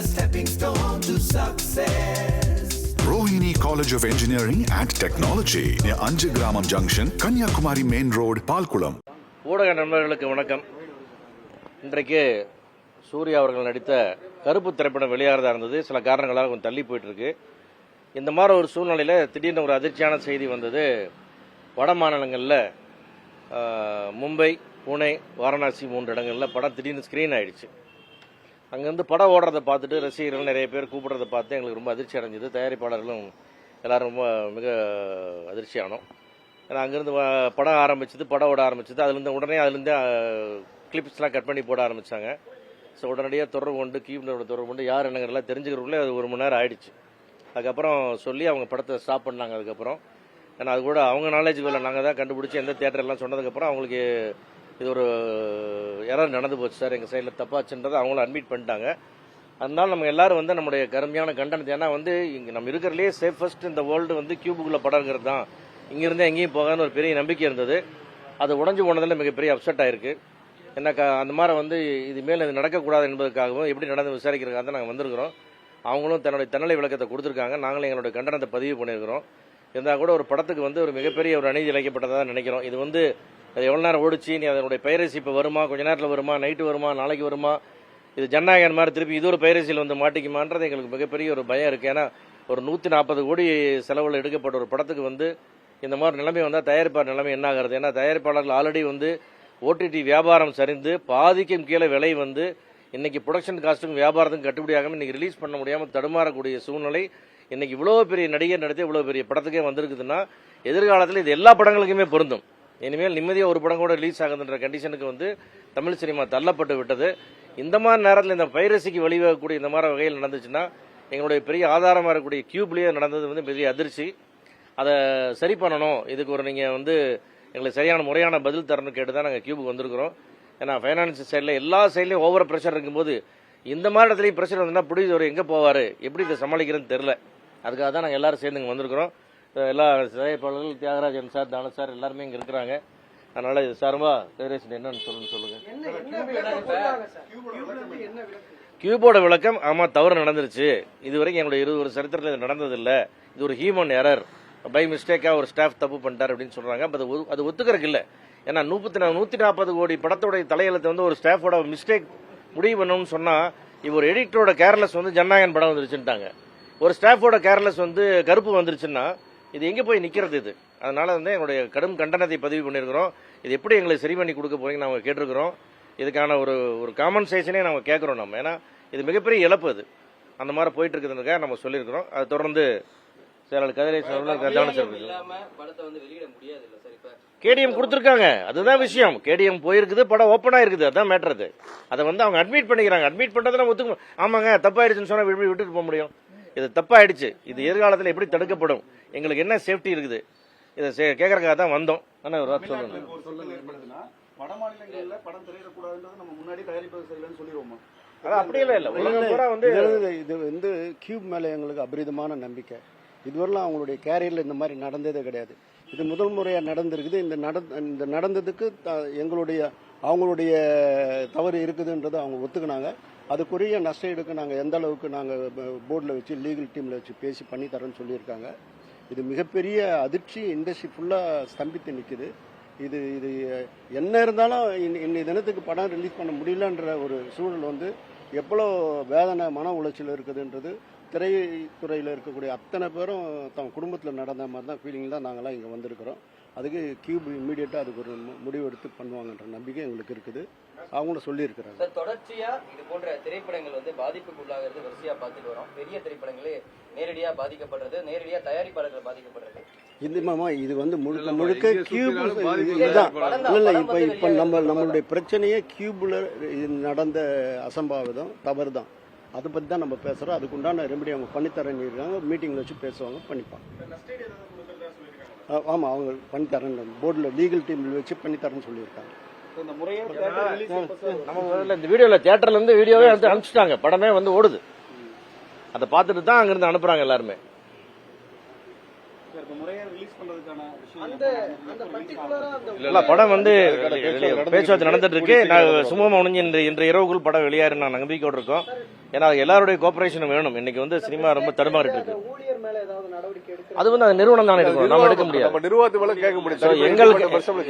stepping stone to success. Rohini College of Engineering and Technology near Anju Gramam Junction, Kanyakumari Main Road, Palkulam. ஊடக நண்பர்களுக்கு வணக்கம். இன்றைக்கு சூர்யா அவர்கள் நடித்த கருப்பு திரைப்படம் வெளியாகிறதா இருந்தது. சில காரணங்களால் கொஞ்சம் தள்ளி போயிட்டு இருக்கு. இந்த மாதிரி ஒரு சூழ்நிலையில் திடீர்னு ஒரு அதிர்ச்சியான செய்தி வந்தது. வட மாநிலங்களில் மும்பை, புனே, வாரணாசி 3 இடங்களில் படம் திடீர்னு ஸ்க்ரீன் ஆயிடுச்சு. அங்கேருந்து படம் ஓடுறதை பார்த்துட்டு ரசிகர்கள் நிறைய பேர் கூப்பிடுறதை பார்த்து எங்களுக்கு ரொம்ப அதிர்ச்சி அடைஞ்சது. தயாரிப்பாளர்களும் எல்லோரும் ரொம்ப மிக அதிர்ச்சி ஆனோம். ஏன்னா அங்கேருந்து படம் ஆரம்பிச்சது, படம் ஓட ஆரம்பிச்சது. அதுலேருந்து கிளிப்ஸ்லாம் கட் பண்ணி போட ஆரம்பித்தாங்க. ஸோ உடனடியாக தொடர்பு கொண்டு தொடர்பு கொண்டு யார் என்னங்கிறதெல்லாம் தெரிஞ்சுக்கிறதுக்குள்ளே அது 1 மணி நேரம் ஆயிடுச்சு. அதுக்கப்புறம் சொல்லி அவங்க படத்தை ஸ்டாப் பண்ணாங்க. அதுக்கப்புறம் ஏன்னா அது கூட அவங்க நாலேஜுக்கு இல்லை, நாங்கள் தான் கண்டுபிடிச்சி எந்த தியேட்டர்லாம் சொன்னதுக்கப்புறம் அவங்களுக்கு இது ஒரு எரர் நடந்து போச்சு சார், எங்கள் சைடில் தப்பாச்சுன்றதை அவங்களும் அட்மிட் பண்ணிட்டாங்க. அதனால நம்ம எல்லாரும் நம்மளுடைய கருமையான கண்டனத்தை, ஏன்னா இங்கே நம்ம இருக்கிறதுலே சேஃபஸ்ட் இந்த வேர்ல்டு கியூபுக்குள்ளே படம் இருக்கிறது தான், இங்கிருந்தே எங்கேயும் போகான்னு ஒரு பெரிய நம்பிக்கை இருந்தது. அது உடஞ்சி போனதில் மிகப்பெரிய அப்செட் ஆயிருக்கு. ஏன்னா அந்த மாதிரி இது மேலே இது நடக்கக்கூடாது என்பதற்காகவும் எப்படி நடந்து விசாரிக்கிறதுக்காக தான் நாங்கள் வந்திருக்கிறோம். அவங்களும் தன்னுடைய தன்னலை விளக்கத்தை கொடுத்துருக்காங்க. நாங்களும் எங்களுடைய கண்டனத்தை பதிவு பண்ணியிருக்கிறோம். இருந்தால் கூட ஒரு படத்துக்கு ஒரு மிகப்பெரிய ஒரு அநீதி இழைக்கப்பட்டதாக நினைக்கிறோம். இது அது எவ்வளோ நேரம் ஓடிச்சு, நீ அதனுடைய பைரசி இப்போ வருமா, கொஞ்ச நேரத்தில் வருமா, நைட்டு வருமா, நாளைக்கு வருமா, இது ஜனநாயகன் மாதிரி திருப்பி இது ஒரு பைரசியில் மாட்டிக்குமான்றது எங்களுக்கு மிகப்பெரிய ஒரு பயம் இருக்குது. ஏன்னா ஒரு 140 கோடி செலவில் எடுக்கப்பட்ட ஒரு படத்துக்கு இந்த மாதிரி நிலைமை வந்தால் தயாரிப்பாளர் நிலைமை என்ன ஆகிறது? ஏன்னா தயாரிப்பாளர்கள் ஆல்ரெடி ஓடிடி வியாபாரம் சரிந்து பாதிக்கும் கீழே விலை இன்னைக்கு ப்ரொடக்ஷன் காஸ்ட்டுக்கும் வியாபாரத்துக்கும் கட்டுப்படியாகாமல் இன்னைக்கு ரிலீஸ் பண்ண முடியாமல் தடுமாறக்கூடிய சூழ்நிலை இன்னைக்கு இவ்வளோ பெரிய நடிகர் நடத்தி இவ்வளோ பெரிய படத்துக்கே வந்திருக்குதுன்னா எதிர்காலத்தில் இது எல்லா படங்களுக்குமே பொருந்தும். இனிமேல் நிம்மதியாக ஒரு படம் கூட ரிலீஸ் ஆகுதுன்ற கண்டிஷனுக்கு தமிழ் சினிமா தள்ளப்பட்டு விட்டது. இந்த மாதிரி நேரத்தில் இந்த பைரசிக்கு வழிவகக்கூடிய இந்த மாதிரி வகையில் நடந்துச்சுன்னா எங்களுடைய பெரிய ஆதாரமாக இருக்கக்கூடிய கியூப்லேயே நடந்தது பெரிய அதிர்ச்சி. அதை சரி பண்ணணும். இதுக்கு நீங்கள் எங்களுக்கு சரியான முறையான பதில் தரணும்னு கேட்டு தான் நாங்கள் கியூபுக்கு வந்திருக்கிறோம். ஏன்னா ஃபைனான்ஸ் சைடில் எல்லா சைட்லையும் ஓவர ப்ரெஷர் இருக்கும்போது இந்த மாதிரி இடத்துலையும் ப்ரெஷர் வந்துன்னா ப்ரொடியூசர் எங்கே போவார், எப்படி இதை சமாளிக்கிறதுன்னு தெரில. அதுக்காக தான் நாங்கள் எல்லாரும் சேர்ந்து இங்கே வந்திருக்கிறோம். எல்லா தயாரிப்பாளர்கள் தியாகராஜன் சார், தான சார் எல்லாருமே இங்கே இருக்கிறாங்க. அதனால இது சார்பா ஃபெடரேஷன் என்னன்னு சொல்லுங்க. கியூபோட விளக்கம், ஆமாம் தவறு நடந்துருச்சு. இதுவரைக்கும் எங்களுடைய 20 வருஷ சரித்திரத்தில் இது நடந்ததில்லை. இது ஒரு ஹியூமன் எரர், பை மிஸ்டேக்கா ஒரு ஸ்டாஃப் தப்பு பண்ணிட்டார் அப்படின்னு சொல்றாங்க. அது ஒத்துக்கிறதுக்கு இல்லை. ஏன்னா 140 கோடி படத்தோட தலையெழுத்தை ஒரு ஸ்டாஃபோட மிஸ்டேக் முடிவு பண்ணணும்னு சொன்னா, ஒரு எடிட்டரோட கேர்லெஸ் ஜனநாயகன் படம் வந்துருச்சுட்டாங்க. ஒரு ஸ்டாஃபோட கேர்லெஸ் கருப்பு வந்துருச்சுன்னா இது எங்கே போய் நிற்கிறது? இது அதனால எங்களுடைய கடும் கண்டனத்தை பதிவு பண்ணியிருக்கிறோம். இது எப்படி எங்களுக்கு சரி பண்ணி கொடுக்க போறீங்க நாங்கள் கேட்டிருக்கிறோம். இதுக்கான ஒரு காம்பன்சேஷனே நாங்கள் கேட்குறோம். நம்ம ஏன்னா இது மிகப்பெரிய இழப்பு. அது அந்த மாதிரி போயிட்டு இருக்குதுக்காக நம்ம சொல்லியிருக்கிறோம். அது தொடர்ந்து செயலாளர் கேடிஎம் கொடுத்துருக்காங்க. அதுதான் விஷயம். கேடிஎம் போயிருக்குது, படம் ஓப்பனா இருக்குது. அதான் மேட்டர். அது அதை அவங்க அட்மிட் பண்ணிக்கிறாங்க. அட்மிட் பண்றதை நம்ம ஒத்துக்கணும். ஆமாங்க தப்பாயிடுச்சுன்னு சொன்னா விட்டுட்டு போக முடியும்? இது தப்பாயிடுச்சு. இது எதிர்காலத்தில் எப்படி தடுக்கப்படும், எங்களுக்கு என்ன சேஃப்டி இருக்குது, இதை கேட்கறதுக்காக தான் வந்தோம். ஆனா ஒரு வார்த்தை சொல்லுங்க. வட மாநிலங்கள்ல படம் திரையிடக்கூடாதுன்றது நம்ம முன்னாடி தயாரிப்பது சரியில்லைன்னு சொல்லிடுவோமா? அப்படியெல்லாம் இல்லை. இது கியூப் மேல எங்களுக்கு அபரிதமான நம்பிக்கை. இதுவரையிலும் அவங்களுடைய கேரியர்ல இந்த மாதிரி நடந்ததே கிடையாது. இது முதல் முறையா நடந்திருக்குது. இந்த நடந்ததுக்கு அவங்களுடைய தவறு இருக்குதுன்றதை அவங்க ஒத்துக்கினாங்க. அதுக்குரிய நஷ்ட ஈடுக்கு நாங்கள் எந்த அளவுக்கு நாங்கள் போர்டில் வச்சு லீகல் டீமில் வச்சு பேசி பண்ணி தரோன்னு சொல்லியிருக்காங்க. இது மிகப்பெரிய அதிர்ச்சி. இண்டஸ்ட்ரி ஃபுல்லாக ஸ்தம்பித்து நிற்குது. இது என்ன இருந்தாலும் இன்னைய தினத்துக்கு படம் ரிலீஸ் பண்ண முடியலன்ற ஒரு சூழல் எவ்வளோ வேதனை, மன உளைச்சல் இருக்குதுன்றது திரைத்துறையில் இருக்கக்கூடிய அத்தனை பேரும் தம் குடும்பத்தில் நடந்த மாதிரி தான் ஃபீலிங் தான் நாங்களாம் இங்கே வந்திருக்கிறோம். அதுக்கு கியூப் இம்மீடியட்டாக அதுக்கு ஒரு முடிவு எடுத்து பண்ணுவாங்கன்ற நம்பிக்கை எங்களுக்கு இருக்குது. அவங்களும் சொல்லியிருக்கிறாங்க. தொடர்ச்சியா இது போன்ற திரைப்படங்கள் பாதிப்புக்குள்ளாகிறது வரிசையா பார்த்துட்டு வரோம். பெரிய திரைப்படங்களே நேரடியா பாதிக்கப்படுறது, நேரடியா தயாரிப்பாளர்கள் பாதிக்கப்படுறது. இது முழுக்க கியூப் இதுதான். இப்ப நம்மளுடைய பிரச்சனையே கியூப்ல நடந்த அசம்பாவிதம் தவறு தான். அதை பத்தி தான் நம்ம பேசுறோம். அதுக்குண்டான ரெமெடி அவங்க பண்ணித்தரேன்னு இருக்காங்க. மீட்டிங்ல வச்சு பேசுவாங்க, பண்ணிப்பாங்க. ஆமா, அவங்க பண்ணித்தரேன் போர்டில் லீகல் டீம்ல வச்சு பண்ணித்தரேன்னு சொல்லியிருக்காங்க. இந்த வீடியோல தியேட்டர்ல இருந்து வீடியோவே அனுப்பிச்சிட்டாங்க. படமே ஓடுது. அதை பார்த்துட்டு தான் அங்கிருந்து அனுப்புறாங்க எல்லாருமே. முறையா ரிலீஸ் பண்றதுக்கான இல்ல படம் வந்து பேச்சுவார்த்தை நடந்துட்டு இருக்கு. நான் சுமூகமா முடிஞ்சு இன்று இரவுக்குள் படம் வெளியாரு நான் நம்பிக்கையோடு இருக்கோம். ஏன்னா எல்லாருடைய கோஆபரேஷன் வேணும். இன்னைக்கு வந்து சினிமா ரொம்ப தடுமாறிட்டு இருக்கு. அது வந்து அந்த நிறுவனம் தானே எடுக்கணும், நம்ம எடுக்க முடியாது. நம்ம நிர்வாகத்து மேல கேட்க முடியாது, எங்களுக்கு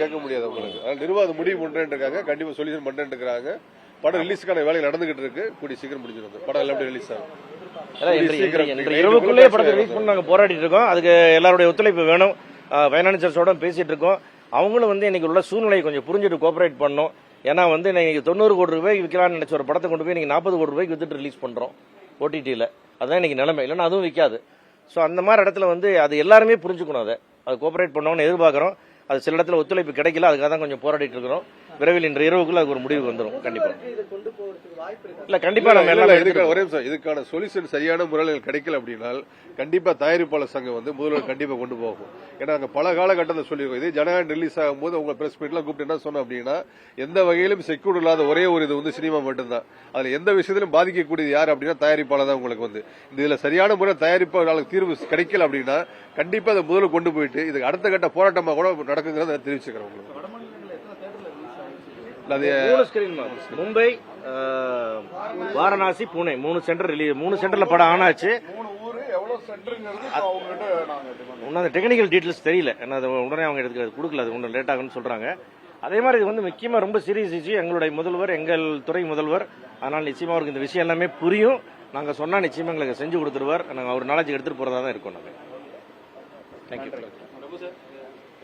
கேட்க முடியாது உங்களுக்கு. நிர்வாகம் முடிவு பண்றேன்னு இருக்காங்க, கண்டிப்பா சொல்யூஷன் பண்றேன்னு இருக்காங்க. படம் ரிலீஸ்க்கான வேலை நடந்துகிட்டு இருக்கு, கூடி சீக்கிரம் முடிஞ்சிடும். படம் எல்லாம் ரிலீஸ் ஆகும். இரவுக்குள்ளே படத்தை ரிலீஸ் பண்ணி நாங்க போராடிட்டு இருக்கோம். அதுக்கு எல்லாருடைய ஒத்துழைப்பு வேணும். பைனான்சியர்ஸோட பேசிட்டு இருக்கோம். அவங்களும் வந்து இன்னைக்கு உள்ள சூழ்நிலையை கொஞ்சம் புரிஞ்சுட்டு கோஆபரேட் பண்ணணும். ஏன்னா வந்து இன்னைக்கு 90 கோடி ரூபாய்க்கு விற்கலாம்னு நினைச்ச ஒரு படத்தை கொண்டு போய் இன்னைக்கு 40 கோடி ரூபாய்க்கு வித்துட்டு ரிலீஸ் பண்றோம் OTT-ல. அதுதான் இன்னைக்கு நிலைமை. இல்லைன்னா அதுவும் விற்காது. ஸோ அந்த மாதிரி இடத்துல வந்து அது எல்லாருமே புரிஞ்சுக்கணும். அதை கோஆபரேட் பண்ணணும்னு எதிர்பார்க்குறோம். அது சில இடத்துல ஒத்துழைப்பு கிடைக்கல, அதுக்காக தான் கொஞ்சம் போராடிட்டு இருக்கிறோம். விரைவில் இன்று இரவுக்குள்ள அதுக்கு ஒரு முடிவு வந்துடும் கண்டிப்பா. இல்ல கண்டிப்பா நம்ம எல்லாம் ஒரே நிமிஷம், இதுக்கான சொல்யூஷன் சரியான முறையில் கிடைக்கல அப்படின்னா கண்டிப்பா தயாரிப்பாளர் சங்கம் வந்து முதல்வர் கண்டிப்பா கொண்டு போகும். ஏன்னா நாங்க பல காலகட்டத்தில் சொல்லியிருக்கோம், இதே ஜனநாயகம் ரிலீஸ் ஆகும் போது உங்க பிரஸ் மீட்லாம் கூப்பிட்டு என்ன சொன்னோம் அப்படின்னா, எந்த வகையிலும் செக்யூர் இல்லாத ஒரே ஒரு இது வந்து சினிமா மட்டும்தான். அதுல எந்த விஷயத்திலும் பாதிக்கக்கூடியது யார் அப்படின்னா தயாரிப்பாளர் தான் உங்களுக்கு வந்து. இதுல சரியான முறை தயாரிப்பாளர்களுக்கு தீர்வு கிடைக்கல அப்படின்னா கண்டிப்பா அதை முதல்ல கொண்டு போயிட்டு இதுக்கு அடுத்த கட்ட போராட்டமா கூட நடக்குங்கிறத தெரிவிச்சுக்கிறேன் உங்களுக்கு. Mumbai, Varanasi, Pune 3 centre release. 3 சென்டர்ல படம் ஆனாச்சு. இன்னும் டெக்னிக்கல் டீடைல்ஸ் தெரியல, ஏன்னா உடனே அவங்க எடுத்து கொடுக்கல, அது ஒன்றும் லேட் ஆகும்னு சொல்றாங்க. அதே மாதிரி இது வந்து முக்கியமா ரொம்ப சீரியஸ் இஷ்யூ. எங்களுடைய முதல்வர், எங்கள் துறை முதல்வர், அதனால நிச்சயமா அவருக்கு இந்த விஷயம் எல்லாமே புரியும். நாங்க சொன்னா நிச்சயமா எங்களுக்கு செஞ்சு கொடுத்துருவார். நாங்க அவர் நாலேஜ் எடுத்துட்டு போறதா தான் இருக்கோம். நாங்க தேங்க்யூ.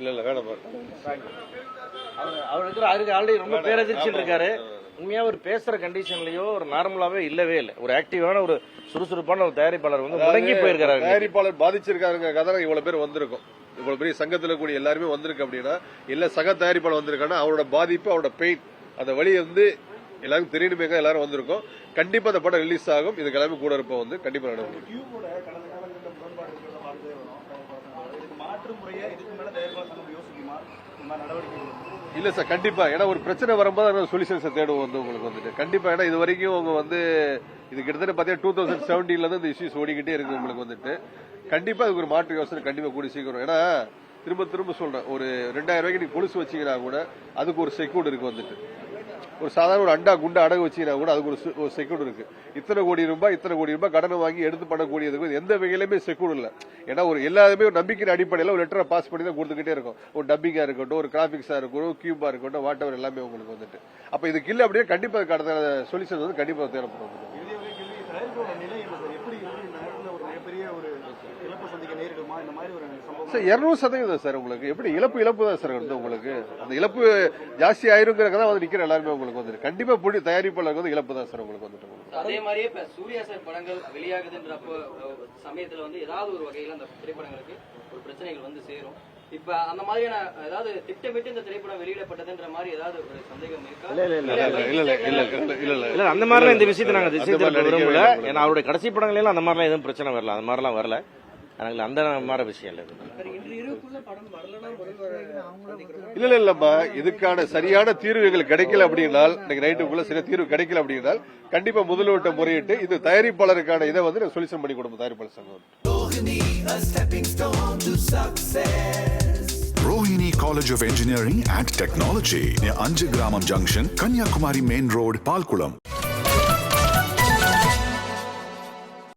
இல்ல வேணாம், அவர் ஆல்ரெடி ரொம்ப பேரதிர்ச்சியில் இருக்காரு. உண்மையா ஒரு பேசுற கண்டிஷன்லயோ ஒரு நார்மலாவே இல்லவே இல்லை. ஒரு ஆக்டிவான ஒரு சுறுசுறுப்பான ஒரு தயாரிப்பாளர் வந்து முடங்கி போயிருக்காரு. தயாரிப்பாளர் பாதிச்சிருக்காருங்க கதை இவ்வளவு பேர் வந்திருக்கும். இவ்வளவு பெரிய சங்கத்துல கூடிய எல்லாருமே வந்திருக்கு அப்படின்னா, இல்ல சக தயாரிப்பாளர் வந்திருக்காங்கன்னா அவரோட பாதிப்பு, அவரோட பெயின், அந்த வழி வந்து எல்லாருக்கும் தெரியணுமே. எல்லாரும் வந்திருக்கோம். கண்டிப்பா அந்த படம் ரிலீஸ் ஆகும். இதுக்கு எல்லாமே கூட இருப்போம் வந்து கண்டிப்பா நடக்கும். இல்ல சார், கண்டிப்பா. ஏன்னா ஒரு பிரச்சனை வரும்போது சொல்யூஷன்ஸை தேடுவோம் வந்து உங்களுக்கு வந்துட்டு கண்டிப்பா. ஏன்னா இது வரைக்கும் அவங்க வந்து இது கிட்டத்தட்ட பாத்தீங்கன்னா 2017 தான் இந்த இஷ்யூஸ் ஓடிக்கிட்டே இருக்கு உங்களுக்கு வந்துட்டு. கண்டிப்பா அதுக்கு ஒரு மாற்று யோசனை கண்டிப்பா கூடி சீக்கிரம். ஏன்னா திரும்ப சொல்றேன், ஒரு 2000 ரூபாய்க்கு நீங்க கொலுசு வச்சீங்கன்னா கூட அதுக்கு ஒரு செக்யூர் இருக்கு வந்துட்டு. ஒரு சாதாரண ஒரு அண்டா குண்டா அடகு வச்சீங்கன்னா கூட அதுக்கு ஒரு செக்யூர் இருக்கு. இத்தனை கோடி ரூபாய் கடனை வாங்கி எடுத்து பண்ணக்கூடியதுக்கு எந்த வகையிலுமே செக்யூர் இல்ல. ஏன்னா ஒரு எல்லாருமே ஒரு நம்பிக்கையின் அடிப்படையில் ஒரு லெட்டரை பாஸ் பண்ணி தான் கொடுத்துக்கிட்டே இருக்கும். ஒரு டப்பிங்கா இருக்கட்டும், ஒரு கிராபிக்ஸா இருக்கட்டும், ஒரு கியூபா இருக்கட்டும், வாட் எவர் எல்லாமே உங்களுக்கு வந்துட்டு. அப்ப இதுக்கு இல்ல அப்படியே கண்டிப்பா அதுக்கான சொல்யூஷன் வந்து கண்டிப்பா தேவைப்படும். 200% சார். உங்களுக்கு எப்படி இழப்பு தான் சார் வந்து உங்களுக்கு. அந்த இழப்பு ஜாஸ்தி ஆயிருங்கிறத வந்து நிக்கிற எல்லாருமே உங்களுக்கு வந்து கண்டிப்பா புடி தயாரிப்பாளருக்கு வந்து இழப்பு தான் சார் உங்களுக்கு வந்துட்டு. அதே மாதிரியே இப்ப சூர்யா சார் படங்கள் வெளியாகுதுன்றப்போ சமயத்துல வந்து ஏதாவது ஒரு வகையில அந்த திரைப்படங்களுக்கு ஒரு பிரச்சனைகள் வந்து சேரும். இப்ப அந்த மாதிரியான ஏதாவது திட்டமிட்டு இந்த திரைப்படம் வெளியிடப்பட்டதுன்ற மாதிரி ஏதாவது ஒரு சந்தேகம் இருக்கா? இல்ல அந்த மாதிரிலாம் இந்த விஷயத்தை நாங்க விரும்பல. ஏன்னா அவருடைய கடைசி படங்கள் எல்லாம் அந்த மாதிரிலாம் எதுவும் பிரச்சனை வரல, அந்த மாதிரிலாம் வரல. அந்த மாதிரி விஷயம் இல்லம்மா. இதுக்கான சரியான தீர்வுகள் கிடைக்கல அப்படின்னா, இன்னைக்கு நைட்டுக்குள்ள சரியா தீர்வு கிடைக்கல அப்படின்னா கண்டிப்பா முதல்வர்கிட்ட முறையிட்டு இது தயாரிப்பாளருக்கான இதை வந்து சொல்யூஷன் பண்ணி கொடுப்போம் தயாரிப்பாளர் சங்கம். Rohini College of Engineering and Technology near Anjagramam Junction, Kanyakumari Main Road, Palkulam.